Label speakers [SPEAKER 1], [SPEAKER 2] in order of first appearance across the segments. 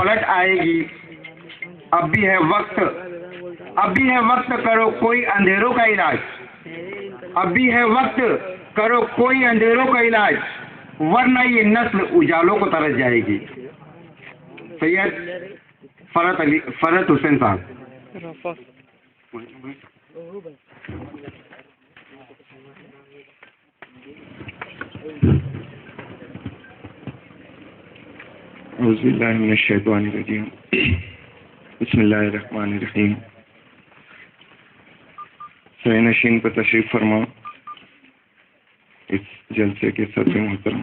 [SPEAKER 1] पलट आएगी। अब भी है वक्त, अब भी है वक्त, करो कोई अंधेरों का इलाज। अब भी है वक्त, करो कोई अंधेरों का इलाज, वरना ये नस्ल उजालों को तरस जाएगी। सैयद फरत हुसैन साहब।
[SPEAKER 2] औज़ुबिल्लाहिमिनश्शैतानिर्रजीम। बिस्मिल्लाहिर्रहमानिर्रहीम। सैनशीन पर तशरीफ़ फरमा इस जलसे के सदर मोहतरम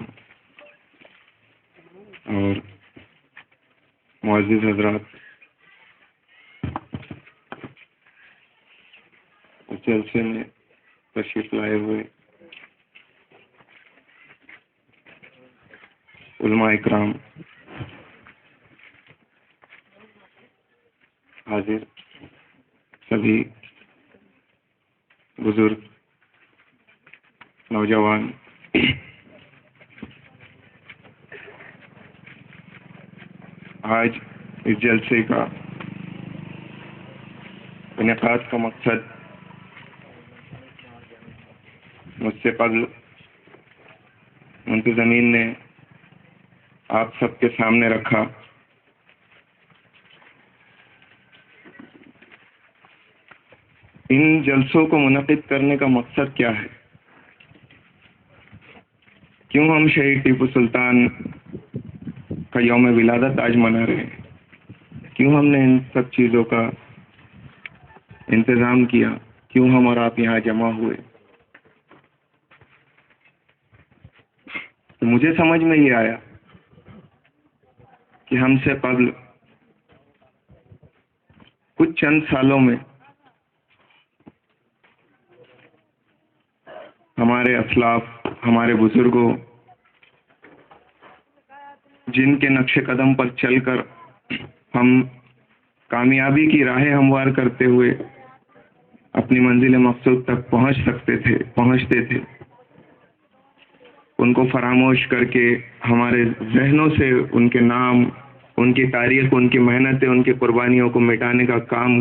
[SPEAKER 2] और मुअज़्ज़िज़ हज़रात, इस जलसे में तशरीफ़ लाए हुए उलमा इकराम, हाजिर सभी बुजुर्ग, नौजवान, आज इस जलसे का इनेकाद का मकसद मुझसे कबल मुंतज़मीन ने आप सबके सामने रखा। इन जलसों को मुनक़िद करने का मकसद क्या है? क्यों हम शहीद टीपू सुल्तान का यौम विलादत आज मना रहे हैं? क्यों हमने इन सब चीज़ों का इंतज़ाम किया? क्यों हम और आप यहाँ जमा हुए? तो मुझे समझ में ये आया कि हमसे कबल कुछ चंद सालों में हमारे असलाफ, हमारे बुजुर्गों, जिनके नक्शे कदम पर चलकर हम कामयाबी की राहें हमवार करते हुए अपनी मंजिल मकसूद तक पहुंचते थे, उनको फरामोश करके हमारे जहनों से उनके नाम, उनकी तारीख, उनकी मेहनतें, उनकी कुर्बानियों को मिटाने का काम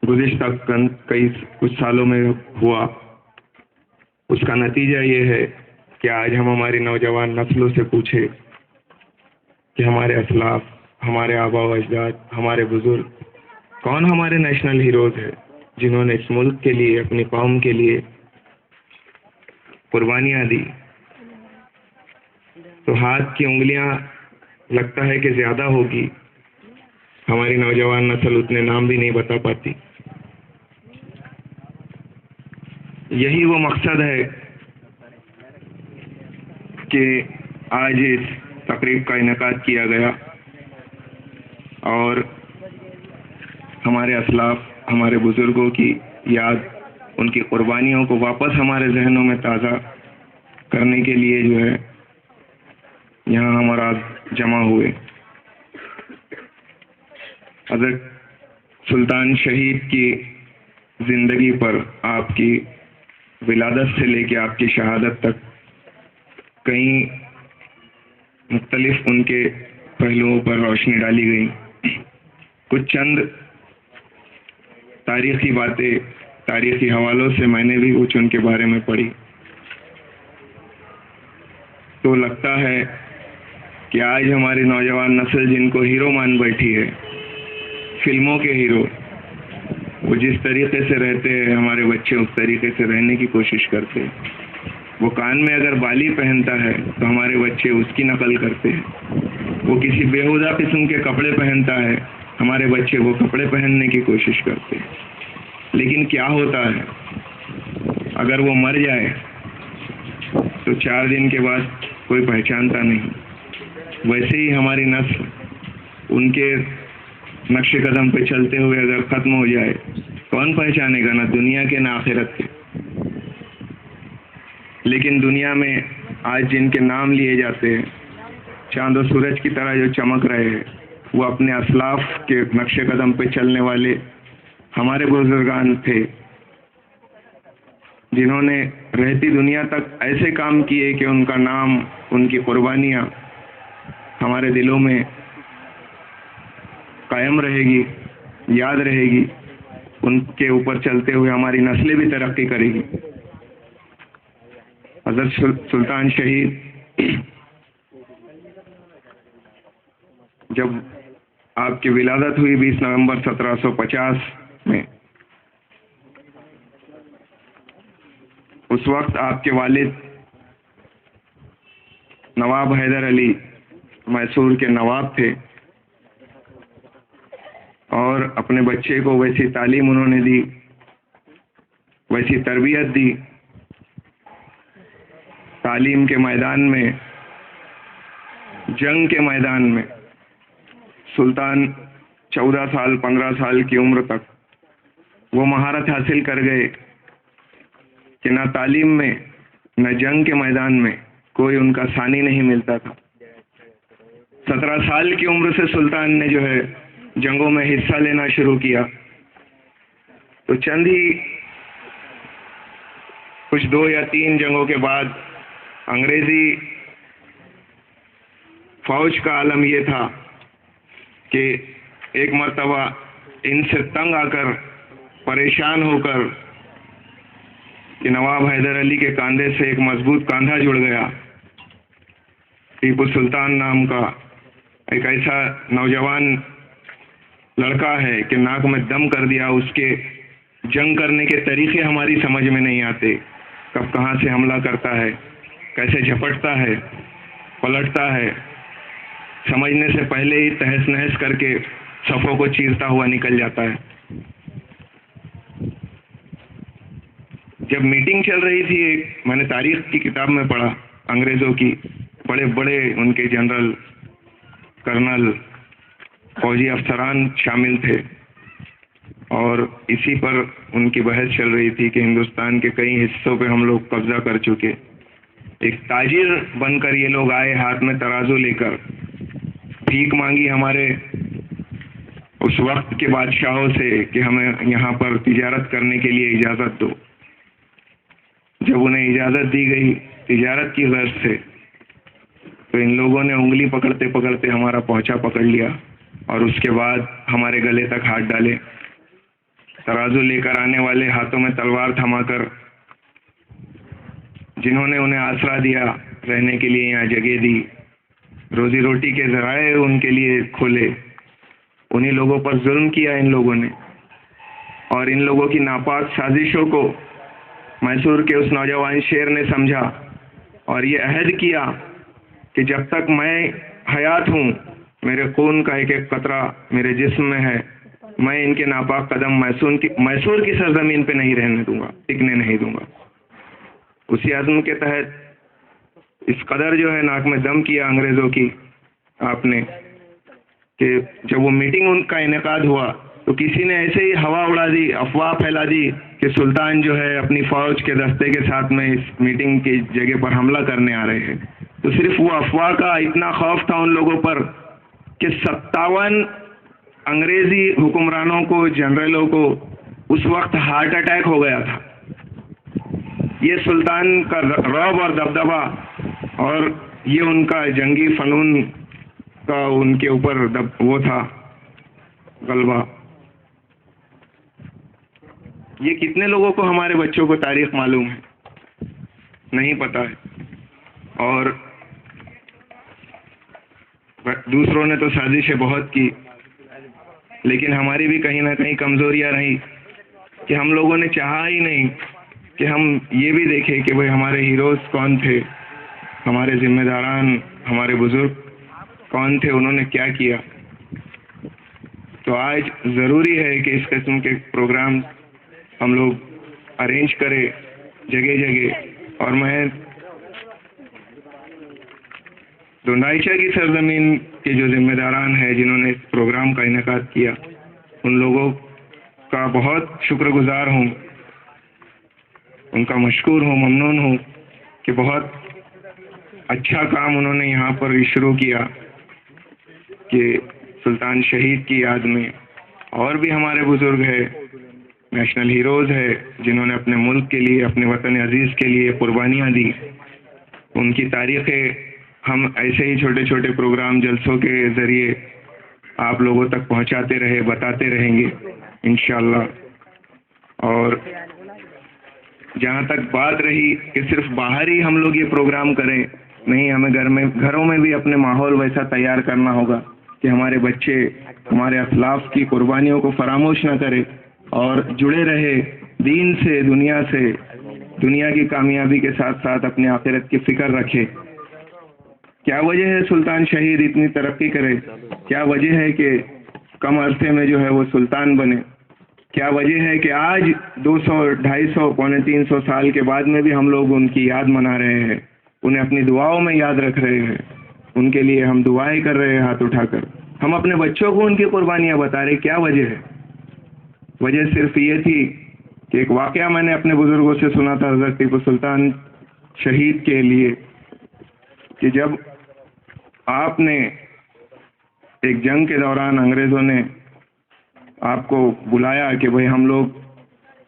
[SPEAKER 2] गुज़िश्ता कुछ सालों में हुआ। उसका नतीजा ये है कि आज हम हमारी नौजवान नस्लों से पूछे कि हमारे असलाफ, हमारे आबा व अजदाद, हमारे बुजुर्ग कौन हमारे नेशनल हीरोज़ हैं, जिन्होंने इस मुल्क के लिए, अपनी कौम के लिए कुर्बानियाँ दी। तो हाथ की उंगलियां लगता है कि ज़्यादा होगी, हमारी नौजवान नस्ल उतने नाम भी नहीं बता पाती। यही वो मकसद है कि आज इस तकरीब का इनेकाद किया गया और हमारे असलाफ, हमारे बुजुर्गों की याद, उनकी कुर्बानियों को वापस हमारे जहनों में ताज़ा करने के लिए जो है यहाँ हमारा जमा हुए। हज़रत सुल्तान शहीद की ज़िंदगी पर, आपकी विलादत से लेके आपकी शहादत तक कई मुख्तलिफ उनके पहलुओं पर रोशनी डाली गई। कुछ चंद तारीख़ी बातें, तारीख़ी हवालों से मैंने भी कुछ उनके बारे में पढ़ी, तो लगता है कि आज हमारी नौजवान नस्ल जिनको हीरो मान बैठी है, फिल्मों के हीरो, वो जिस तरीके से रहते हैं, हमारे बच्चे उस तरीके से रहने की कोशिश करते हैं। वो कान में अगर बाली पहनता है तो हमारे बच्चे उसकी नकल करते हैं। वो किसी बेहुदा किस्म के कपड़े पहनता है, हमारे बच्चे वो कपड़े पहनने की कोशिश करते हैं। लेकिन क्या होता है, अगर वो मर जाए तो 4 दिन के बाद कोई पहचानता नहीं। वैसे ही हमारी नस्ल उनके नक्शे कदम पे चलते हुए अगर ख़त्म हो जाए, कौन पहचानेगा? ना दुनिया के ना आखिरत के। लेकिन दुनिया में आज जिनके नाम लिए जाते हैं, चांद और सूरज की तरह जो चमक रहे हैं, वो अपने असलाफ के नक्शे कदम पे चलने वाले हमारे बुजुर्गान थे, जिन्होंने रहती दुनिया तक ऐसे काम किए कि उनका नाम, उनकी कुर्बानियाँ हमारे दिलों में कायम रहेगी, याद रहेगी। उनके ऊपर चलते हुए हमारी नस्लें भी तरक्की करेगी। हज़रत सुल्तान शहीद जब आपकी विलादत हुई 20 नवंबर 1750 में, उस वक्त आपके वालिद नवाब हैदर अली मैसूर के नवाब थे और अपने बच्चे को वैसी तालीम उन्होंने दी, वैसी तरबियत दी। तालीम के मैदान में, जंग के मैदान में सुल्तान 14 साल 15 साल की उम्र तक वो महारत हासिल कर गए कि न तालीम में न जंग के मैदान में कोई उनका सानी नहीं मिलता था। 17 साल की उम्र से सुल्तान ने जो है जंगों में हिस्सा लेना शुरू किया। तो चंद ही कुछ 2 या 3 जंगों के बाद अंग्रेजी फौज का आलम यह था कि एक मर्तबा इनसे तंग आकर, परेशान होकर कि नवाब हैदर अली के कंधे से एक मजबूत कंधा जुड़ गया। टीपू सुल्तान नाम का एक ऐसा नौजवान लड़का है कि नाक में दम कर दिया। उसके जंग करने के तरीके हमारी समझ में नहीं आते, कब कहाँ से हमला करता है, कैसे झपटता है, पलटता है, समझने से पहले ही तहस नहस करके सफ़ों को चीरता हुआ निकल जाता है। जब मीटिंग चल रही थी, एक मैंने तारीख की किताब में पढ़ा, अंग्रेज़ों की बड़े बड़े उनके जनरल, कर्नल, फौजी अफसरान शामिल थे और इसी पर उनकी बहस चल रही थी कि हिंदुस्तान के कई हिस्सों पे हम लोग कब्जा कर चुके। एक ताजिर बनकर ये लोग आए, हाथ में तराजू लेकर, भीख मांगी हमारे उस वक्त के बादशाहों से कि हमें यहाँ पर तिजारत करने के लिए इजाज़त दो। जब उन्हें इजाज़त दी गई तिजारत की गर्ज से, तो इन लोगों ने उंगली पकड़ते पकड़ते हमारा पहुँचा पकड़ लिया और उसके बाद हमारे गले तक हाथ डाले। तराजू लेकर आने वाले हाथों में तलवार थमाकर, जिन्होंने उन्हें आसरा दिया, रहने के लिए यहाँ जगह दी, रोजी रोटी के ज़राए उनके लिए खोले, उन्हीं लोगों पर जुल्म किया इन लोगों ने। और इन लोगों की नापाक साजिशों को मैसूर के उस नौजवान शेर ने समझा और ये अहद किया कि जब तक मैं हयात हूँ, मेरे खून का एक एक कतरा मेरे जिस्म में है, मैं इनके नापाक कदम मैसूर की सरजमीन पे नहीं रहने दूंगा, टिकने नहीं दूंगा। उसी आज़म के तहत इस कदर जो है नाक में दम किया अंग्रेज़ों की आपने कि जब वो मीटिंग उनका इनेकाद हुआ तो किसी ने ऐसे ही हवा उड़ा दी, अफवाह फैला दी कि सुल्तान जो है अपनी फ़ौज के दस्ते के साथ में इस मीटिंग की जगह पर हमला करने आ रहे हैं। तो सिर्फ वो अफवाह का इतना खौफ था उन लोगों पर कि 57 अंग्रेज़ी हुक्मरानों को, जनरलों को उस वक्त हार्ट अटैक हो गया था। ये सुल्तान का रौब और दबदबा और ये उनका जंगी फ़नून का उनके ऊपर वो था गलबा। ये कितने लोगों को, हमारे बच्चों को तारीख मालूम है? नहीं पता है। और दूसरों ने तो साजिशें बहुत की, लेकिन हमारी भी कहीं ना कहीं कमज़ोरियाँ रही कि हम लोगों ने चाहा ही नहीं कि हम ये भी देखें कि भाई हमारे हीरोज़ कौन थे, हमारे ज़िम्मेदारान, हमारे बुज़ुर्ग कौन थे, उन्होंने क्या किया। तो आज ज़रूरी है कि इस किस्म के प्रोग्राम हम लोग अरेंज करें जगह जगह। और मैं दुंडाइचा की सरजमीन के जो ज़िम्मेदारान हैं, जिन्होंने इस प्रोग्राम का इनेकाद किया, उन लोगों का बहुत शुक्रगुजार हूँ, उनका मशकूर हूँ, ममनून हूँ कि बहुत अच्छा काम उन्होंने यहाँ पर शुरू किया कि सुल्तान शहीद की याद में और भी हमारे बुज़ुर्ग हैं, नेशनल हीरोज़ है, जिन्होंने अपने मुल्क के लिए, अपने वतन अजीज़ के लिए कुर्बानियाँ दी। उनकी तारीख़ें हम ऐसे ही छोटे छोटे प्रोग्राम, जलसों के ज़रिए आप लोगों तक पहुंचाते रहे, बताते रहेंगे इंशाअल्लाह। और जहाँ तक बात रही कि सिर्फ बाहर ही हम लोग ये प्रोग्राम करें, नहीं, हमें घरों में भी अपने माहौल वैसा तैयार करना होगा कि हमारे बच्चे हमारे असलाफ की कुर्बानियों को फरामोश न करें और जुड़े रहे दीन से, दुनिया की कामयाबी के साथ साथ अपने आखिरत की फिक्र रखे। क्या वजह है सुल्तान शहीद इतनी तरक्की करे? क्या वजह है कि कम अरसे में जो है वो सुल्तान बने? क्या वजह है कि आज 200, 250, पौने 300 साल के बाद में भी हम लोग उनकी याद मना रहे हैं, उन्हें अपनी दुआओं में याद रख रहे हैं, उनके लिए हम दुआएं कर रहे हैं हाथ उठाकर, हम अपने बच्चों को उनकी कुर्बानियां बता रहे। क्या वजह है? वजह सिर्फ ये थी कि एक वाकया मैंने अपने बुजुर्गों से सुना था हज़रत टीपू सुल्तान शहीद के लिए, कि जब आपने एक जंग के दौरान अंग्रेज़ों ने आपको बुलाया कि भाई हम लोग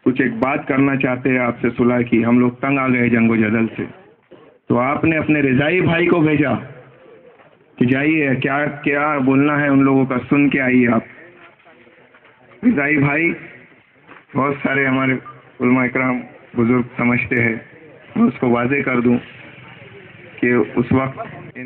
[SPEAKER 2] कुछ एक बात करना चाहते हैं आपसे सुलह की, हम लोग तंग आ गए जंगो जदल से, तो आपने अपने रिजाई भाई को भेजा कि जाइए क्या क्या बोलना है उन लोगों का सुन के आइए आप। रिजाई भाई बहुत सारे हमारे उलमा इकराम बुजुर्ग समझते हैं, मैं उसको वाज़े कर दूं कि उस वक्त